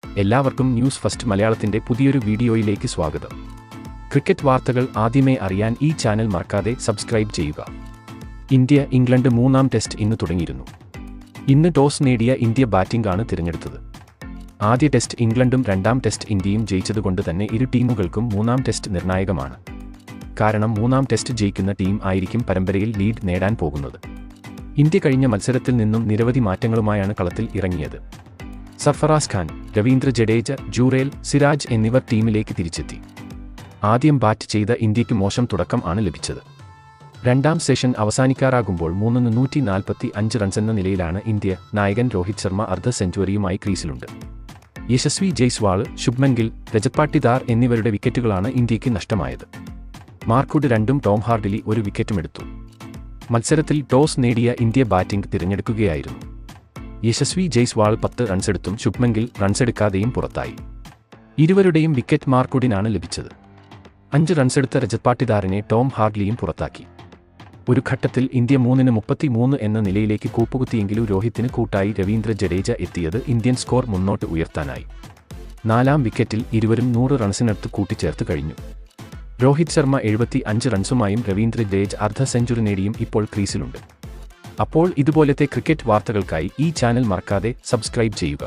എല്ലാവർക്കും news first മലയാളത്തിന്റെ പുതിയൊരു വീഡിയോയിലേക്ക് സ്വാഗതം. ക്രിക്കറ്റ് വാർത്തകൾ ആദ്യമേ അറിയാൻ ഈ ചാനൽ മറക്കാതെ സബ്സ്ക്രൈബ് ചെയ്യുക. ഇന്ത്യ ഇംഗ്ലണ്ട് മൂന്നാം ടെസ്റ്റ് ഇന്ന് തുടങ്ങിയിരുന്നു. ഇന്ന് ടോസ് നേടിയ ഇന്ത്യ ബാറ്റിംഗ് ആണ് തിരഞ്ഞെടുത്തത്. ആദ്യ ടെസ്റ്റ് ഇംഗ്ലണ്ടും രണ്ടാം ടെസ്റ്റ് ഇന്ത്യയും ജയിച്ചതുകൊണ്ട് തന്നെ ഇരു ടീമുകൾക്കും മൂന്നാം ടെസ്റ്റ് നിർണായകമാണ്. കാരണം മൂന്നാം ടെസ്റ്റ് ജയിക്കുന്ന ടീം ആയിരിക്കും പരമ്പരയിൽ ലീഡ് നേടാൻ പോകുന്നത്. ഇന്ത്യ കഴിഞ്ഞ മത്സരത്തിൽ നിന്നും നിരവധി മാറ്റങ്ങളുമായാണ് കളത്തിൽ ഇറങ്ങിയത്. സർഫറാസ് ഖാൻ, രവീന്ദ്ര ജഡേജ, ജൂറേൽ, സിരാജ് എന്നിവർ ടീമിലേക്ക് തിരിച്ചെത്തി. ആദ്യം ബാറ്റ് ചെയ്ത ഇന്ത്യയ്ക്ക് മോശം തുടക്കം ആണ് ലഭിച്ചത്. രണ്ടാം സെഷൻ അവസാനിക്കാറാകുമ്പോൾ 145 റൺസെന്ന നിലയിലാണ് ഇന്ത്യ. നായകൻ രോഹിത് ശർമ്മ അർദ്ധ സെഞ്ചുറിയുമായി ക്രീസിലുണ്ട്. യശസ്വി ജയ്സ്വാൾ, ശുഭ്മൻ ഗിൽ, രജത് പാട്ടിദാർ എന്നിവരുടെ വിക്കറ്റുകളാണ് ഇന്ത്യയ്ക്ക് നഷ്ടമായത്. മാർക്വുഡ് 2ഉം ടോം ഹാർഡിലി 1 വിക്കറ്റുമെടുത്തു. മത്സരത്തിൽ ടോസ് നേടിയ ഇന്ത്യ ബാറ്റിംഗ് തിരഞ്ഞെടുക്കുകയായിരുന്നു. യശസ്വി ജയ്സ്വാൾ 10 റൺസെടുത്തും ശുഭ്മൻ ഗിൽ റൺസെടുക്കാതെയും പുറത്തായി. ഇരുവരുടെയും വിക്കറ്റ് മാർക്വുഡിനാണ് ലഭിച്ചത്. 5 റൺസെടുത്ത രജത് പാട്ടിദാറിനെ ടോം ഹാർഡ്ലിയും പുറത്താക്കി. ഒരു ഘട്ടത്തിൽ ഇന്ത്യ 3-33 എന്ന നിലയിലേക്ക് കൂപ്പുകുത്തിയെങ്കിലും രോഹിത്തിന് കൂട്ടായി രവീന്ദ്ര ജഡേജ എത്തിയത് ഇന്ത്യൻ സ്കോർ മുന്നോട്ട് ഉയർത്താനായി. 4-ാം വിക്കറ്റിൽ ഇരുവരും 100 റൺസിനടുത്ത് കൂട്ടിച്ചേർത്ത് കഴിഞ്ഞു. രോഹിത് ശർമ്മ 75 റൺസുമായും രവീന്ദ്ര ജഡേജ അർദ്ധ സെഞ്ചുറി നേടിയും ഇപ്പോൾ ക്രീസിലുണ്ട്. അപ്പോൾ ഇതുപോലത്തെ ക്രിക്കറ്റ് വാർത്തകൾക്കായി ഈ ചാനൽ മറക്കാതെ സബ്സ്ക്രൈബ് ചെയ്യുക.